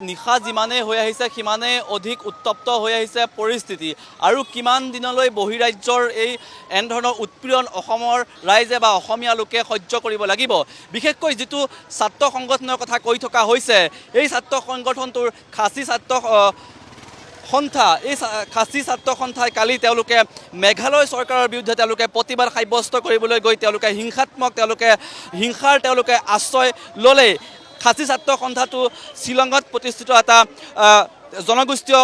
নিশা যিমানেই হৈ আহিছে সিমানেই অধিক উত্তপ্ত হৈ আহিছে পৰিস্থিতি আৰু কিমান দিনলৈ বহিৰাজ্যৰ এই এনেধৰণৰ উৎপীড়ন অসমৰ ৰাইজে বা অসমীয়া লোকে সহ্য কৰিব লাগিব। বিশেষকৈ যিটো ছাত্ৰ সংগঠনৰ কথা কৈ থকা হৈছে, এই ছাত্ৰ সংগঠনটোৰ খাচী ছাত্ৰ সন্থা, এই খাচী ছাত্ৰ সন্থাই কালি তেওঁলোকে মেঘালয় চৰকাৰৰ বিৰুদ্ধে তেওঁলোকে প্ৰতিবাদ সাব্যস্ত কৰিবলৈ গৈ তেওঁলোকে হিংসাৰ আশ্ৰয় ল'লে। খাচী ছাত্ৰ সন্থাটো শ্বিলঙত প্ৰতিষ্ঠিত এটা জনগোষ্ঠীয়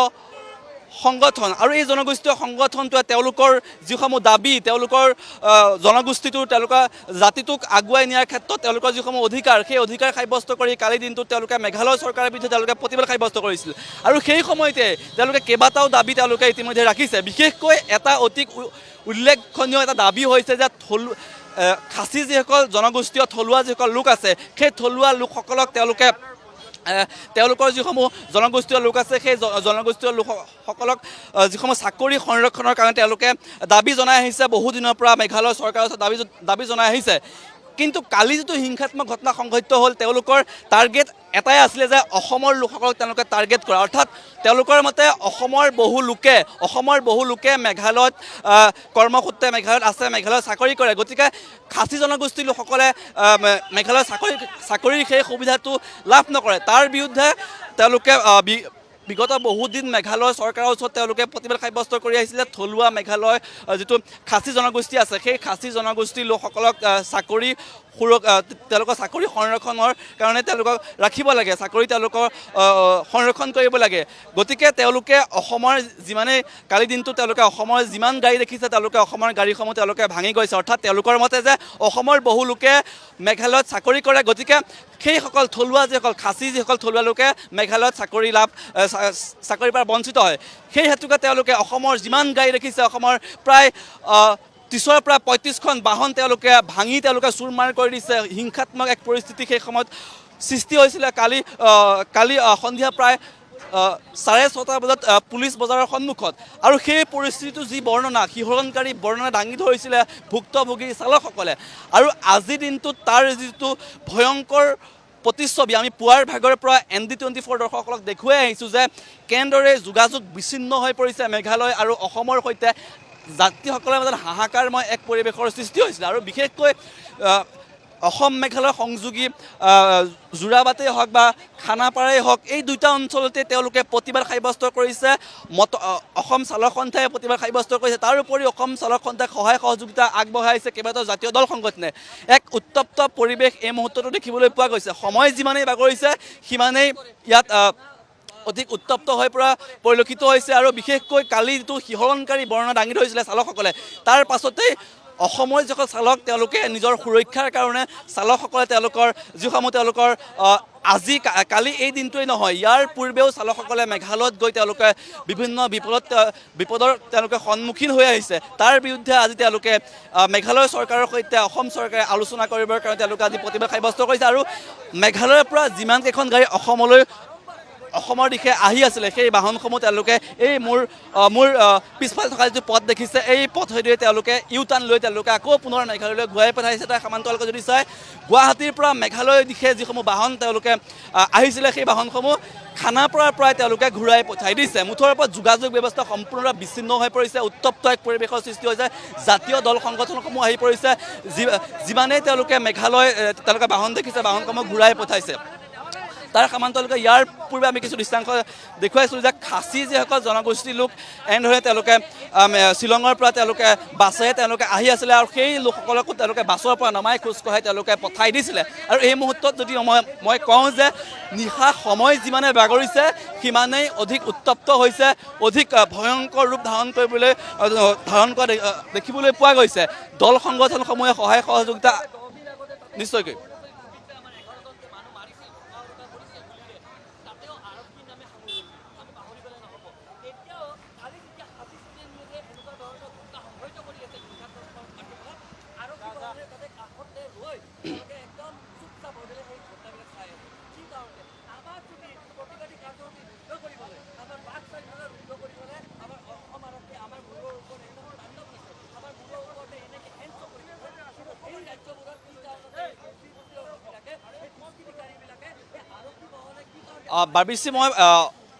সংগঠন আৰু এই জনগোষ্ঠীয় সংগঠনটোৱে তেওঁলোকৰ যিসমূহ দাবী, তেওঁলোকৰ জনগোষ্ঠীটোৰ জাতিটোক আগুৱাই নিয়াৰ ক্ষেত্ৰত তেওঁলোকৰ যিসমূহ অধিকাৰ, সেই অধিকাৰ সাব্যস্ত কৰি কালি দিনটোত তেওঁলোকে মেঘালয় চৰকাৰৰ বিৰুদ্ধে তেওঁলোকে প্ৰতিবাদ সাব্যস্ত কৰিছিল। আৰু সেই সময়তে তেওঁলোকে কেইবাটাও দাবী তেওঁলোকে ইতিমধ্যে ৰাখিছে। বিশেষকৈ এটা অতি উল্লেখনীয় এটা দাবী হৈছে যে খাচী যিসকল জনগোষ্ঠীয় থলুৱা যিসকল লোক আছে, সেই থলুৱা লোকসকলক তেওঁলোকৰ যিসমূহ জনগোষ্ঠীয় লোক আছে, সেই জনগোষ্ঠীয় লোকসকলক যিসমূহ চাকৰি সংৰক্ষণৰ কাৰণে তেওঁলোকে দাবী জনাই আহিছে, বহুদিনৰ পৰা মেঘালয় চৰকাৰৰ ওচৰত দাবী জনাই আহিছে। কিন্তু কালি যিটো হিংসাত্মক ঘটনা সংঘটিত হ'ল, তেওঁলোকৰ টাৰ্গেট এটাই আছিলে যে অসমৰ লোকসকলক তেওঁলোকে টাৰ্গেট কৰা। অৰ্থাৎ তেওঁলোকৰ মতে অসমৰ বহু লোকে মেঘালয়ত কৰ্মসূত্ৰে মেঘালয়ত আছে, মেঘালয়ত চাকৰি কৰে। গতিকে খাচী জনগোষ্ঠীৰ লোকসকলে মেঘালয়ৰ চাকৰিৰ সেই সুবিধাটো লাভ নকৰে। তাৰ বিৰুদ্ধে তেওঁলোকে বিগত বহুদিন মেঘালয় চৰকাৰৰ ওচৰত তেওঁলোকে প্ৰতিবাদ সাব্যস্ত কৰি আহিছিলে। থলুৱা মেঘালয় যিটো খাচী জনগোষ্ঠী আছে, সেই খাচী জনগোষ্ঠীৰ লোকসকলক তেওঁলোকৰ চাকৰি সংৰক্ষণৰ কাৰণে তেওঁলোকক ৰাখিব লাগে, চাকৰি তেওঁলোকৰ সংৰক্ষণ কৰিব লাগে। গতিকে তেওঁলোকে অসমৰ যিমানেই কালি দিনটো তেওঁলোকে অসমৰ যিমান গাড়ী দেখিছে, তেওঁলোকে অসমৰ গাড়ীসমূহ তেওঁলোকে ভাঙি গৈছে। অৰ্থাৎ তেওঁলোকৰ মতে যে অসমৰ বহু লোকে মেঘালয়ত চাকৰি কৰে, গতিকে সেইসকল থলুৱা খাচী যিসকল থলুৱা লোকে মেঘালয়ত চাকৰিৰ পৰা বঞ্চিত হয়। সেই হেতুকে তেওঁলোকে অসমৰ যিমান গাড়ী দেখিছে, অসমৰ প্ৰায় 30ৰ পৰা 35খন বাহন তেওঁলোকে ভাঙি চুৰমাৰ কৰি দিছে। হিংসাত্মক এক পৰিস্থিতি সেই সময়ত সৃষ্টি হৈছিলে। কালি সন্ধিয়া প্ৰায় 6:30 বজাত পুলিচ বজাৰৰ সন্মুখত। আৰু সেই পৰিস্থিতিটো যি শিহৰণকাৰী বৰ্ণনা দাঙি ধৰিছিলে ভুক্তভোগী চালকসকলে। আৰু আজিৰ দিনটোত তাৰ যিটো ভয়ংকৰ প্ৰতিচ্ছবি আমি পুৱাৰ ভাগৰ পৰা ND24 দৰ্শকসকলক দেখুৱাই আহিছোঁ যে কেনেদৰে যোগাযোগ বিচ্ছিন্ন হৈ পৰিছে মেঘালয় আৰু অসমৰ সৈতে। যাত্ৰীসকলৰ মাজত হাহাকাৰময় এক পৰিৱেশৰ সৃষ্টি হৈছিলে। আৰু বিশেষকৈ অসম মেঘালয় সংযোগী যোৰাবাটেই হওক বা খানাপাৰাই হওক, এই দুটা অঞ্চলতে তেওঁলোকে প্ৰতিবাদ সাব্যস্ত কৰিছে। অসম চালক সন্থাই প্ৰতিবাদ সাব্যস্ত কৰিছে। তাৰোপৰি অসম চালক সন্থাক সহায় সহযোগিতা আগবঢ়াইছে কেইবাটাও জাতীয় দল সংগঠনে। এক উত্তপ্ত পৰিৱেশ এই মুহূৰ্ততো দেখিবলৈ পোৱা গৈছে। সময় যিমানেই বাগৰিছে সিমানেই ইয়াত অধিক উত্তপ্ত হৈ পৰা পৰিলক্ষিত হৈছে। আৰু বিশেষকৈ কালি যিটো শিহৰণকাৰী বৰ্ণনা দাঙি ধৰিছিলে চালকসকলে, তাৰ পাছতেই অসমৰ যিসকল চালক তেওঁলোকে নিজৰ সুৰক্ষাৰ কাৰণে চালকসকলে তেওঁলোকৰ কালি এই দিনটোৱেই নহয়, ইয়াৰ পূৰ্বেও চালকসকলে মেঘালয়ত গৈ তেওঁলোকে বিভিন্ন বিপদৰ তেওঁলোকে সন্মুখীন হৈ আহিছে। তাৰ বিৰুদ্ধে আজি তেওঁলোকে মেঘালয় চৰকাৰৰ সৈতে অসম চৰকাৰে আলোচনা কৰিবৰ কাৰণে তেওঁলোকে আজি প্ৰতিবাদ সাব্যস্ত কৰিছে। আৰু মেঘালয়ৰ পৰা যিমানকেইখন গাড়ী অসমৰ দিশে আহি আছিলে, সেই বাহনসমূহ তেওঁলোকে এই মোৰ পিছফালে থকা যিটো পথ দেখিছে, এই পথেদিয়ে তেওঁলোকে টাৰ্ণ লৈ তেওঁলোকে আকৌ পুনৰ মেঘালয়লৈ ঘূৰাই পঠাইছে। তাৰ সমান্তৰালকৈ যদি চাই, গুৱাহাটীৰ পৰা মেঘালয়ৰ দিশে যিসমূহ বাহন তেওঁলোকে আহিছিলে, সেই বাহনসমূহ খানাপাৰাৰ পৰাই তেওঁলোকে ঘূৰাই পঠাই দিছে। মুঠৰ ওপৰত যোগাযোগ ব্যৱস্থা সম্পূৰ্ণৰূপে বিচ্ছিন্ন হৈ পৰিছে। উত্তপ্ত এক পৰিৱেশৰ সৃষ্টি হৈছে। জাতীয় দল সংগঠনসমূহ আহি পৰিছে। যিমানেই তেওঁলোকে বাহন দেখিছে, বাহনসমূহ ঘূৰাই পঠাইছে। তাৰ সমান্তৰালকৈ ইয়াৰ পূৰ্বে আমি কিছু দৃশ্যাংশ দেখুৱাইছিলোঁ যে খাচী যিসকল জনগোষ্ঠীৰ লোক এনেদৰে তেওঁলোকে শ্বিলঙৰ পৰা তেওঁলোকে বাছেৰে তেওঁলোকে আহি আছিলে। আৰু সেই লোকসকলকো তেওঁলোকে বাছৰ পৰা নমাই খোজ কঢ়াই তেওঁলোকে পঠাই দিছিলে। আৰু এই মুহূৰ্তত যদি মই কওঁ যে নিশা সময় যিমানে বাগৰিছে সিমানেই অধিক উত্তপ্ত হৈছে, অধিক ভয়ংকৰ ৰূপ ধাৰণ কৰা দেখিবলৈ পোৱা গৈছে। দল সংগঠনসমূহে সহায় সহযোগিতা নিশ্চয়কৈ বাৰ্বিচি মই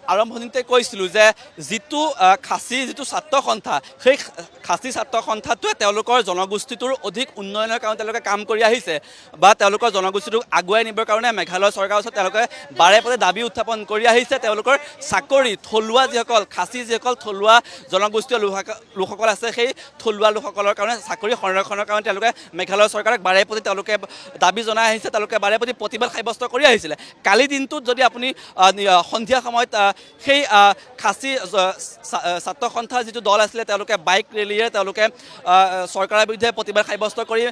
আৰম্ভণিতে কৈছিলোঁ যে যিটো খাচী যিটো ছাত্ৰ সন্থা সেই খাচী ছাত্ৰ সন্থাটোৱে তেওঁলোকৰ জনগোষ্ঠীটোৰ অধিক উন্নয়নৰ কাৰণে তেওঁলোকে কাম কৰি আহিছে বা তেওঁলোকৰ জনগোষ্ঠীটোক আগুৱাই নিবৰ কাৰণে মেঘালয় চৰকাৰৰ ওচৰত তেওঁলোকে বাৰে বাৰে দাবী উত্থাপন কৰি আহিছে। তেওঁলোকৰ চাকৰি থলুৱা যিসকল খাচী যিসকল থলুৱা জনগোষ্ঠীয় লোকসকল আছে সেই থলুৱা লোকসকলৰ কাৰণে চাকৰি সংৰক্ষণৰ কাৰণে তেওঁলোকে মেঘালয় চৰকাৰক বাৰে প্ৰতি তেওঁলোকে দাবী জনাই আহিছে, তেওঁলোকে বাৰে প্ৰতি প্ৰতিবাদ সাব্যস্ত কৰি আহিছিলে। কালি দিনটোত যদি আপুনি সন্ধিয়া সময়ত সেই খাচী ছাত্ৰ সন্থাৰ যিটো দল আছিলে তেওঁলোকে বাইক ৰেলীৰে তেওঁলোকে চৰকাৰৰ বিৰুদ্ধে প্ৰতিবাদ সাব্যস্ত কৰি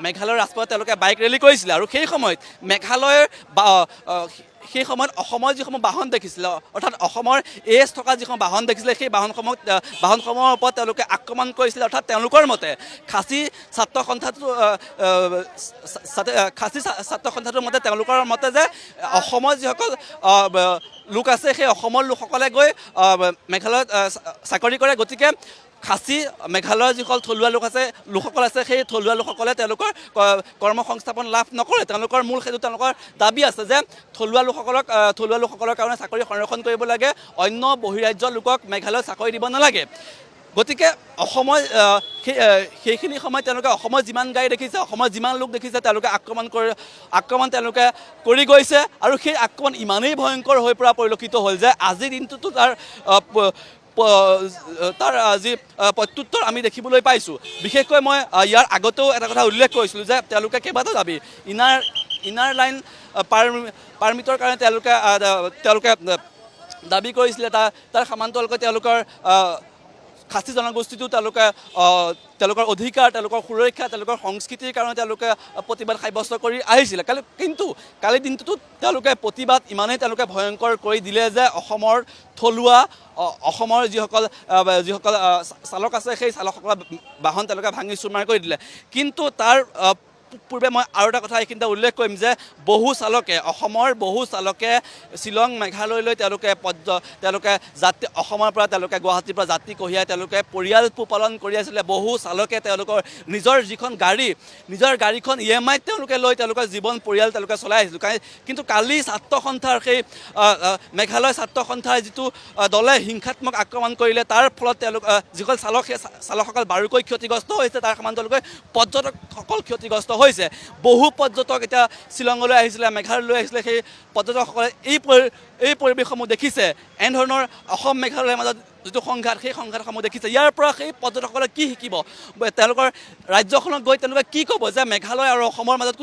মেঘালয়ৰ ৰাজপথত তেওঁলোকে বাইক ৰেলী কৰিছিলে। আৰু সেই সময়ত মেঘালয়ৰ সেই সময়ত অসমৰ যিসমূহ বাহন দেখিছিলে, অৰ্থাৎ অসমৰ এজ থকা যিসমূহ বাহন দেখিছিলে সেই বাহনসমূহৰ ওপৰত তেওঁলোকে আক্ৰমণ কৰিছিলে। অৰ্থাৎ তেওঁলোকৰ মতে খাচী ছাত্ৰ সন্থাটোৰ মতে তেওঁলোকৰ মতে যে অসমৰ যিসকল লোক আছে সেই অসমৰ লোকসকলে গৈ মেঘালয়ত চাকৰি কৰে, গতিকে খাচী মেঘালয়ৰ যিসকল থলুৱা লোকসকল আছে সেই থলুৱা লোকসকলে তেওঁলোকৰ কৰ্মসংস্থাপন লাভ নকৰে। তেওঁলোকৰ মূল সেইটো তেওঁলোকৰ দাবী আছে যে থলুৱা লোকসকলৰ কাৰণে চাকৰি সংৰক্ষণ কৰিব লাগে, অন্য বহিৰাজ্যৰ লোকক মেঘালয়ত চাকৰি দিব নালাগে। গতিকে অসমৰ সেইখিনি সময়ত তেওঁলোকে অসমৰ যিমান গাড়ী দেখিছে, অসমৰ যিমান লোক দেখিছে তেওঁলোকে আক্ৰমণ তেওঁলোকে কৰি গৈছে। আৰু সেই আক্ৰমণ ইমানেই ভয়ংকৰ হৈ পৰা পৰিলক্ষিত হ'ল যে আজিৰ দিনটোতো তাৰ আজি প্ৰত্যুত্তৰ আমি দেখিবলৈ পাইছোঁ। বিশেষকৈ মই ইয়াৰ আগতেও এটা কথা উল্লেখ কৰিছিলোঁ যে তেওঁলোকে কেইবাটাও দাবী ইনাৰ লাইন পাৰ্মিটৰ কাৰণে তেওঁলোকে দাবী কৰিছিলে। তাৰ সমান্তৰালকৈ তেওঁলোকৰ খাচী জনগোষ্ঠীটো তেওঁলোকৰ অধিকাৰ, তেওঁলোকৰ সুৰক্ষা, তেওঁলোকৰ সংস্কৃতিৰ কাৰণে তেওঁলোকে প্ৰতিবাদ সাব্যস্ত কৰি আহিছিলে। কিন্তু কালি দিনটোতো তেওঁলোকে প্ৰতিবাদ ইমানেই তেওঁলোকে ভয়ংকৰ কৰি দিলে যে অসমৰ যিসকল চালক আছে সেই চালকসকলৰ বাহন তেওঁলোকে ভাঙি চুৰমাৰ কৰি দিলে। কিন্তু তাৰ পূৰ্বে মই আৰু এটা কথা এইখিনিতে উল্লেখ কৰিম যে অসমৰ বহু চালকে শ্বিলং মেঘালয়লৈ তেওঁলোকে অসমৰ পৰা তেওঁলোকে গুৱাহাটীৰ পৰা যাত্ৰী কঢ়িয়াই তেওঁলোকে পৰিয়াল পোহপালন কৰি আছিলে। বহু চালকে তেওঁলোকৰ নিজৰ গাড়ীখন EMIত তেওঁলোকে লৈ তেওঁলোকৰ জীৱন পৰিয়াল তেওঁলোকে চলাই আহিছিল। কিন্তু কালি ছাত্ৰ সন্থাৰ সেই মেঘালয় ছাত্ৰ সন্থাৰ যিটো দলে হিংসাত্মক আক্ৰমণ কৰিলে তাৰ ফলত যিসকল চালক সেই চালকসকল বাৰুকৈ ক্ষতিগ্ৰস্ত হৈছে, তাৰ সমান্তৰালকৈ পৰ্যটকসকল ক্ষতিগ্ৰস্ত হৈছে। বহু পৰ্যটক এতিয়া শ্বিলঙলৈ আহিছিলে, মেঘালয়লৈ আহিছিলে। সেই পৰ্যটকসকলে এই পৰিৱেশসমূহ দেখিছে, এনেধৰণৰ অসম মেঘালয়ৰ মাজত যিটো সংঘাত সেই সংঘাতসমূহ দেখিছে। ইয়াৰ পৰা সেই পৰ্যটকসকলে কি শিকিব, তেওঁলোকৰ ৰাজ্যখনত গৈ তেওঁলোকে কি ক'ব যে মেঘালয় আৰু অসমৰ মাজত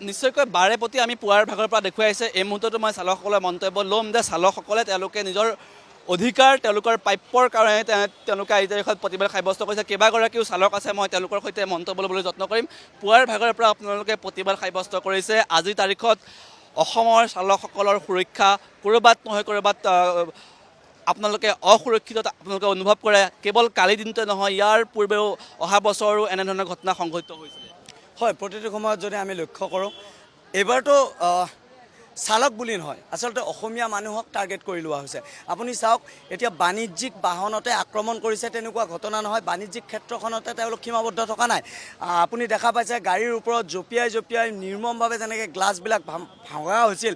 নিশ্চয়কৈ বাৰে প্ৰতি আমি পুৱাৰ ভাগৰ পৰা দেখুৱাই আহিছে। এই মুহূৰ্ততো মই চালকসকলৰ মন্তব্য ল'ম যে চালকসকলে তেওঁলোকে নিজৰ অধিকাৰ তেওঁলোকৰ প্ৰাপ্যৰ কাৰণে তেওঁলোকে আজি তাৰিখত প্ৰতিবাদ সাব্যস্ত কৰিছে। কেইবাগৰাকীও চালক আছে, মই তেওঁলোকৰ সৈতে মন্তব্য ল'বলৈ যত্ন কৰিম। পুৱাৰ ভাগৰ পৰা আপোনালোকে প্ৰতিবাদ সাব্যস্ত কৰিছে। আজিৰ তাৰিখত অসমৰ চালকসকলৰ সুৰক্ষা ক'ৰবাত নহয় ক'ৰবাত আপোনালোকে অসুৰক্ষিত আপোনালোকে অনুভৱ কৰে। কেৱল কালি দিনটোৱে নহয়, ইয়াৰ পূৰ্বেও অহা বছৰো এনেধৰণৰ ঘটনা সংঘটিত হৈছিলে। হয়, প্ৰতিটো সময়ত যদি আমি লক্ষ্য কৰোঁ, এইবাৰতো চালক বুলি নহয়, আচলতে অসমীয়া মানুহক টাৰ্গেট কৰি লোৱা হৈছে। আপুনি চাওক, এতিয়া বাণিজ্যিক বাহনতে আক্ৰমণ কৰিছে তেনেকুৱা ঘটনা নহয়, বাণিজ্যিক ক্ষেত্ৰখনতে তেওঁলোক সীমাবদ্ধ থকা নাই। আপুনি দেখা পাইছে গাড়ীৰ ওপৰত জঁপিয়াই নিৰ্মমভাৱে যেনেকৈ গ্লাছবিলাক ভঙা হৈছিল,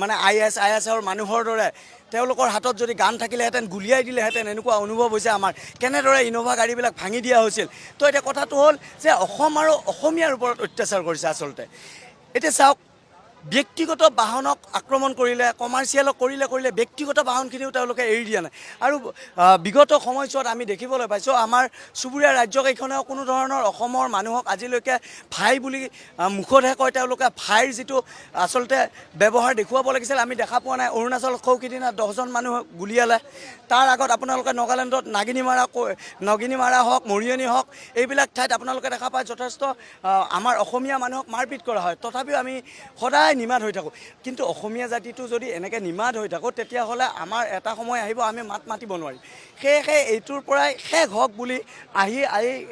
মানে ISৰ মানুহৰ দৰে তেওঁলোকৰ হাতত যদি গান থাকিলেহেঁতেন গুলিয়াই দিলেহেঁতেন, এনেকুৱা অনুভৱ হৈছে আমাৰ। কেনেদৰে ইন'ভা গাড়ীবিলাক ভাঙি দিয়া হৈছিল। তো এতিয়া কথাটো হ'ল যে অসম আৰু অসমীয়াৰ ওপৰত অত্যাচাৰ কৰিছে আচলতে। এতিয়া চাওক, ব্যক্তিগত বাহনক আক্ৰমণ কৰিলে, কমাৰ্চিয়েলক কৰিলে, ব্যক্তিগত বাহনখিনিও তেওঁলোকে এৰি দিয়া নাই। আৰু বিগত সময়ছোৱাত আমি দেখিবলৈ পাইছোঁ আমাৰ চুবুৰীয়া ৰাজ্যকেইখনেও কোনো ধৰণৰ অসমৰ মানুহক আজিলৈকে ভাই বুলি মুখতহে কয়। তেওঁলোকে ভাইৰ যিটো আচলতে ব্যৱহাৰ দেখুৱাব লাগিছিল আমি দেখা পোৱা নাই। অৰুণাচল সৌসিদিনা 10জন মানুহ গুলিয়ালে। তাৰ আগত আপোনালোকে নাগালেণ্ডত নগিনিমাৰা হওক, মৰিয়নি হওক, এইবিলাক ঠাইত আপোনালোকে দেখা পায় যথেষ্ট আমাৰ অসমীয়া মানুহক মাৰপিট কৰা হয়। তথাপিও আমি সদায় সদায় নিমাত হৈ থাকোঁ কিন্তু অসমীয়া জাতিটো যদি এনেকৈ নিমাত হৈ থাকোঁ তেতিয়াহ'লে আমাৰ এটা সময় আহিব আমি মাত মাতিব নোৱাৰিম সেয়েহে এইটোৰ পৰাই শেষ হওক বুলি আহি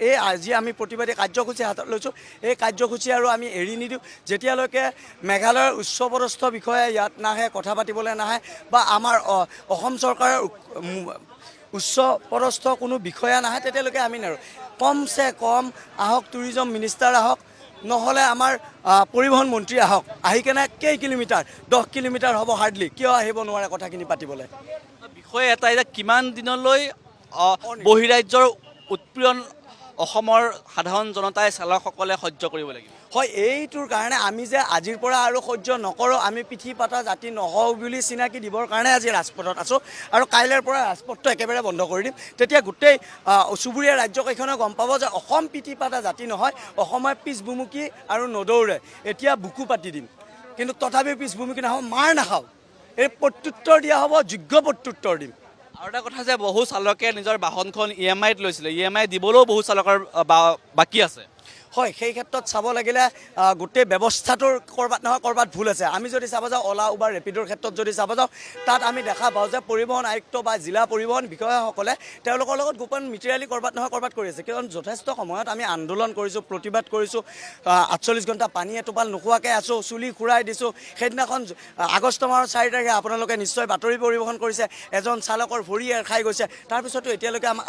এই আজি আমি প্ৰতিবাদী কাৰ্যসূচী হাতত লৈছোঁ এই কাৰ্যসূচী আৰু আমি এৰি নিদিওঁ যেতিয়ালৈকে মেঘালয়ৰ উচ্চপদস্থ বিষয়াই ইয়াত নাহে কথা পাতিবলৈ নাহে বা আমাৰ অসম চৰকাৰৰ উচ্চপদস্থ কোনো বিষয়া নাহে তেতিয়ালৈকে আমি নেৰোঁ কমচে কম আহক টুৰিজম মিনিষ্টাৰ আহক নহ'লে আমাৰ পৰিবহণ মন্ত্ৰী আহক আহি কেনে কেই কিলোমিটাৰ 10 কিলোমিটাৰ হ'ব হাৰ্ডলি কিয় আহিব নোৱাৰে কথাখিনি পাতিবলৈ বিষয় এটাই যে কিমান দিনলৈ বহিৰাজ্যৰ উৎপীড়ন অসমৰ সাধাৰণ জনতাই চালকসকলে সহ্য কৰিব লাগিব হয় এইটোৰ কাৰণে আমি যে আজিৰ পৰা আৰু সহ্য নকৰোঁ আমি পিঠি পাতা জাতি নহওঁ বুলি চিনাকি দিবৰ কাৰণে আজি ৰাজপথত আছোঁ আৰু কাইলৈৰ পৰা ৰাজপথটো একেবাৰে বন্ধ কৰি দিম তেতিয়া গোটেই চুবুৰীয়া ৰাজ্যকেইখনে গম পাব যে অসম পিঠি পাতা জাতি নহয় অসমে পিছভুমুকি আৰু নদৌৰে এতিয়া বুকু পাতি দিম কিন্তু তথাপিও পিছভুমুকি নাখাওঁ মাৰ নাখাওঁ এই প্ৰত্যুত্তৰ দিয়া হ'ব যোগ্য প্ৰত্যুত্তৰ দিম আৰু এটা কথা যে বহু চালকে নিজৰ বাহনখন EMI-ত লৈছিলে EMI দিবলৈও বহু চালকৰ বাকী আছে হয় সেই ক্ষেত্ৰত চাব লাগিলে গোটেই ব্যৱস্থাটোৰ ক'ৰবাত নহয় ক'ৰবাত ভুল আছে আমি যদি চাব যাওঁ অলা উবাৰ ৰেপিডৰ ক্ষেত্ৰত যদি চাব যাওঁ তাত আমি দেখা পাওঁ যে পৰিবহণ আয়ুক্ত বা জিলা পৰিবহণ বিষয়াসকলে তেওঁলোকৰ লগত গোপন মিটিৰিয়েলি ক'ৰবাত নহয় ক'ৰবাত কৰি আছে কাৰণ যথেষ্ট সময়ত আমি আন্দোলন কৰিছোঁ প্ৰতিবাদ কৰিছোঁ 48 ঘণ্টা পানী এটোপাল নোখোৱাকৈ আছোঁ চুলি খুৰাই দিছোঁ সেইদিনাখন আগষ্ট মাহৰ 4 তাৰিখে আপোনালোকে নিশ্চয় বাতৰি পৰিৱেশন কৰিছে এজন চালকৰ ভৰি এৰ খাই গৈছে তাৰপিছতো এতিয়ালৈকে আমাক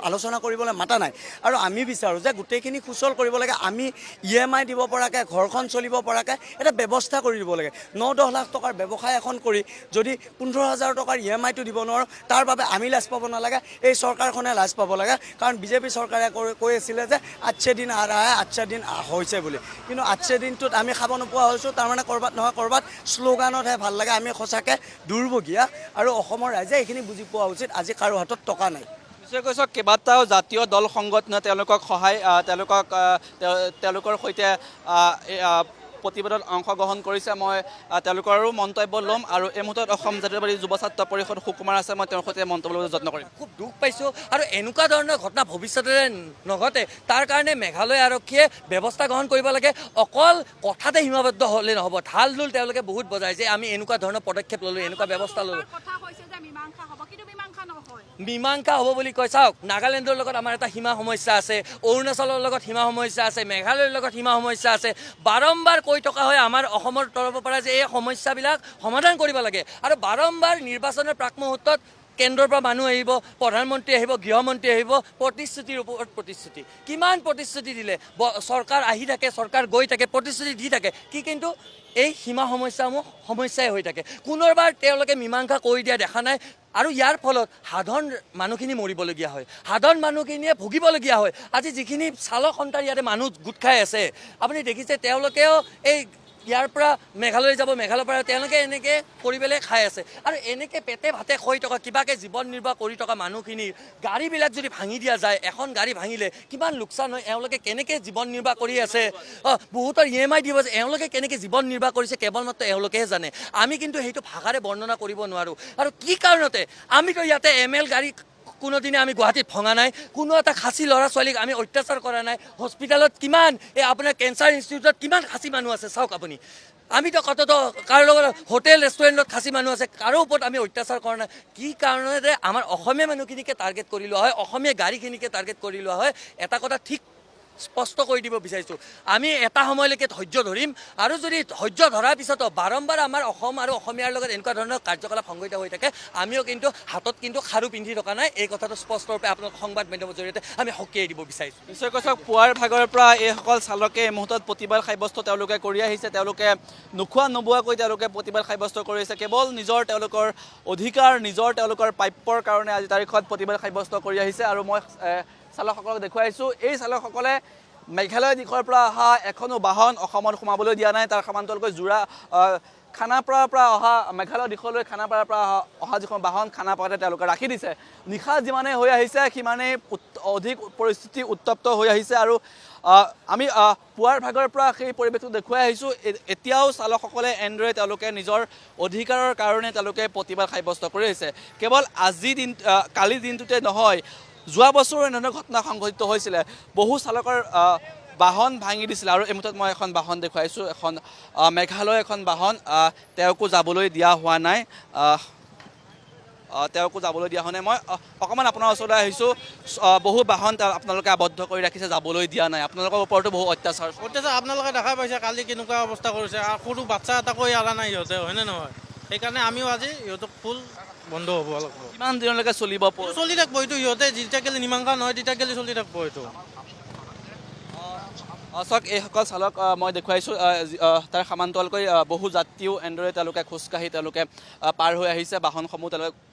আলোচনা কৰিবলৈ মাতা নাই আৰু আমি বিচাৰোঁ যে গোটেইখিনি সুচল কৰিব লাগে আমি EMI দিব পৰাকৈ ঘৰখন চলিব পৰাকৈ এটা ব্যৱস্থা কৰি দিব লাগে 9-10 লাখ টকাৰ ব্যৱসায় এখন কৰি যদি 15,000 টকাৰ EMI-টো দিব নোৱাৰোঁ তাৰ বাবে আমি লাজ পাব নালাগে এই চৰকাৰখনে লাজ পাব লাগে কাৰণ বিজেপি চৰকাৰে কৈ আছিলে যে আচ্ছে দিন আচ্ছা দিন হৈছে বুলি কিন্তু আচ্ছে দিনটোত আমি খাব নোপোৱা হৈছোঁ তাৰমানে ক'ৰবাত নহয় ক'ৰবাত শ্লোগানতহে ভাল লাগে আমি সঁচাকৈ দুৰ্ভগীয়া আৰু অসমৰ ৰাইজে এইখিনি বুজি পোৱা উচিত আজি কাৰো হাতত টকা নাই নিশ্চয় কৈছোঁ কেইবাটাও জাতীয় দল সংগঠনে তেওঁলোকক তেওঁলোকৰ সৈতে প্ৰতিবাদত অংশগ্ৰহণ কৰিছে মই তেওঁলোকৰো মন্তব্য ল'ম আৰু এই মুহূৰ্তত অসম জাতীয়তাবাদী যুৱ ছাত্ৰ পৰিষদ সুকুমাৰ আছে মই তেওঁৰ সৈতে মন্তব্য ল'বলৈ যত্ন কৰিম খুব দুখ পাইছোঁ আৰু এনেকুৱা ধৰণৰ ঘটনা ভৱিষ্যতে নঘটে তাৰ কাৰণে মেঘালয় আৰক্ষীয়ে ব্যৱস্থা গ্ৰহণ কৰিব লাগে অকল কথাতে সীমাবদ্ধ হ'লে নহ'ব ঢাল ঢোল তেওঁলোকে বহুত বজায় যে আমি এনেকুৱা ধৰণৰ পদক্ষেপ ল'লোঁ এনেকুৱা ব্যৱস্থা ল'লোঁ মীমাংসা হ'ব বুলি কয় চাওক নাগালেণ্ডৰ লগত আমাৰ এটা সীমা সমস্যা আছে অৰুণাচলৰ লগত সীমা সমস্যা আছে মেঘালয়ৰ লগত সীমা সমস্যা আছে বাৰম্বাৰ কৈ থকা হয় আমাৰ অসমৰ তৰফৰ পৰা যে এই সমস্যাবিলাক সমাধান কৰিব লাগে আৰু বাৰম্বাৰ নিৰ্বাচনৰ প্ৰাক মুহূৰ্তত কেন্দ্ৰৰ পৰা মানুহ আহিব প্ৰধানমন্ত্ৰী আহিব গৃহমন্ত্ৰী আহিব প্ৰতিশ্ৰুতিৰ ওপৰত প্ৰতিশ্ৰুতি কিমান প্ৰতিশ্ৰুতি দিলে চৰকাৰ আহি থাকে চৰকাৰ গৈ থাকে প্ৰতিশ্ৰুতি দি থাকে কিন্তু এই সীমা সমস্যাসমূহ সমস্যাই হৈ থাকে পুনৰবাৰ তেওঁলোকে মীমাংসা কৰি দিয়া দেখা নাই আৰু ইয়াৰ ফলত সাধাৰণ মানুহখিনি মৰিবলগীয়া হয় সাধাৰণ মানুহখিনিয়ে ভুগিবলগীয়া হয় আজি যিখিনি চালক সন্থাৰ ইয়াতে মানুহ গোট খাই আছে আপুনি দেখিছে তেওঁলোকেও এই ইয়াৰ পৰা মেঘালয় যাব মেঘালয়ৰ পৰা তেওঁলোকে এনেকৈ কৰি পেলাই খাই আছে আৰু এনেকৈ পেটে ভাতে হৈ থকা কিবাকৈ জীৱন নিৰ্বাহ কৰি থকা মানুহখিনিৰ গাড়ীবিলাক যদি ভাঙি দিয়া যায় এখন গাড়ী ভাঙিলে কিমান লোকচান হয় এওঁলোকে কেনেকৈ জীৱন নিৰ্বাহ কৰি আছে বহুতৰ EMI দিব আছে এওঁলোকে কেনেকৈ জীৱন নিৰ্বাহ কৰিছে কেৱল মাত্ৰ এওঁলোকেহে জানে আমি কিন্তু সেইটো ভাষাৰে বৰ্ণনা কৰিব নোৱাৰোঁ আৰু কি কাৰণতে আমিতো ইয়াতে ML গাড়ী কোনোদিনে আমি গুৱাহাটীত ভঙা নাই কোনো এটা খাচী ল'ৰা ছোৱালীক আমি অত্যাচাৰ কৰা নাই হস্পিটেলত কিমান এই আপোনাৰ কেঞ্চাৰ ইনষ্টিটিউটত কিমান খাচী মানুহ আছে চাওক আপুনি আমিতো কততো কাৰো লগত হোটেল ৰেষ্টুৰেণ্টত খাচী মানুহ আছে কাৰো ওপৰত আমি অত্যাচাৰ কৰা নাই কি কাৰণতে আমাৰ অসমীয়া মানুহখিনিকে টাৰ্গেট কৰি লোৱা হয় অসমীয়া গাড়ীখিনিকে টাৰ্গেট কৰি লোৱা হয় এটা কথা ঠিক স্পষ্ট কৰি দিব বিচাৰিছোঁ আমি এটা সময়লৈকে ধৈৰ্য ধৰিম আৰু যদি ধৈৰ্য ধৰাৰ পিছতো বাৰম্বাৰ আমাৰ অসম আৰু অসমীয়াৰ লগত এনেকুৱা ধৰণৰ কাৰ্যকলাপ সংঘটিত হৈ থাকে আমিও কিন্তু হাতত কিন্তু খাৰু পিন্ধি থকা নাই এই কথাটো স্পষ্টৰূপে আপোনালোক সংবাদ মাধ্যমৰ জৰিয়তে আমি সকীয়াই দিব বিচাৰিছোঁ নিশ্চয় কৈছোঁ পুৱাৰ ভাগৰ পৰা এইসকল চালকে এই মুহূৰ্তত প্ৰতিবাদ সাব্যস্ত তেওঁলোকে কৰি আহিছে তেওঁলোকে নোখোৱা নোবোৱাকৈ তেওঁলোকে প্ৰতিবাদ সাব্যস্ত কৰিছে কেৱল নিজৰ তেওঁলোকৰ অধিকাৰ নিজৰ তেওঁলোকৰ প্ৰাপ্যৰ কাৰণে আজি তাৰিখত প্ৰতিবাদ সাব্যস্ত কৰি আহিছে আৰু মই চালকসকলক দেখুৱাইছোঁ এই চালকসকলে মেঘালয় দিশৰ পৰা অহা এখনো বাহন অসমত সোমাবলৈ দিয়া নাই তাৰ সমান্তৰালকৈ খানাপাৰাৰ পৰা অহা মেঘালয় দিশলৈ খানাপাৰাৰ পৰা অহা যিখন বাহন খানাপাৰাতে তেওঁলোকে ৰাখি দিছে নিশা যিমানে হৈ আহিছে সিমানেই অধিক পৰিস্থিতি উত্তপ্ত হৈ আহিছে আৰু আমি পুৱাৰ ভাগৰ পৰা সেই পৰিৱেশটো দেখুৱাই আহিছোঁ এতিয়াও চালকসকলে এনেদৰে তেওঁলোকে নিজৰ অধিকাৰৰ কাৰণে তেওঁলোকে প্ৰতিবাদ সাব্যস্ত কৰি আহিছে কেৱল কালিৰ দিনটোতে নহয় যোৱা বছৰো এনেধৰণৰ ঘটনা সংঘটিত হৈছিলে বহু চালকৰ বাহন ভাঙি দিছিলে আৰু এই মুহূৰ্তত মই এখন বাহন দেখুৱাইছোঁ এখন মেঘালয় এখন বাহন তেওঁকো যাবলৈ দিয়া হোৱা নাই তেওঁকো যাবলৈ দিয়া হোৱা নাই মই অকণমান আপোনাৰ ওচৰলৈ আহিছোঁ বহু বাহন আপোনালোকে আবদ্ধ কৰি ৰাখিছে যাবলৈ দিয়া নাই আপোনালোকৰ ওপৰতো বহু অত্যাচাৰ আপোনালোকে দেখা পাইছে কালি কেনেকুৱা অৱস্থা কৰিছে সৰু বাচ্ছা এটাকো এৰা নাই সিহঁতে হয়নে নহয় সেইকাৰণে আমিও আজি সিহঁতক ফুল বন্ধ হ'ব অলপ কিমান দিনলৈকে চলিব চলি থাকিব এইটো সিহঁতে যেতিয়া গেলি মীমাংসা নহয় তেতিয়া গেলি চলি থাকিব এইটো চাওক এইসকল চালক মই দেখুৱাইছোঁ তাৰ সমান্তৰালকৈ বহু যাত্ৰীও এনেদৰে তেওঁলোকে খোজকাঢ়ি তেওঁলোকে পাৰ হৈ আহিছে বাহনসমূহ তেওঁলোকে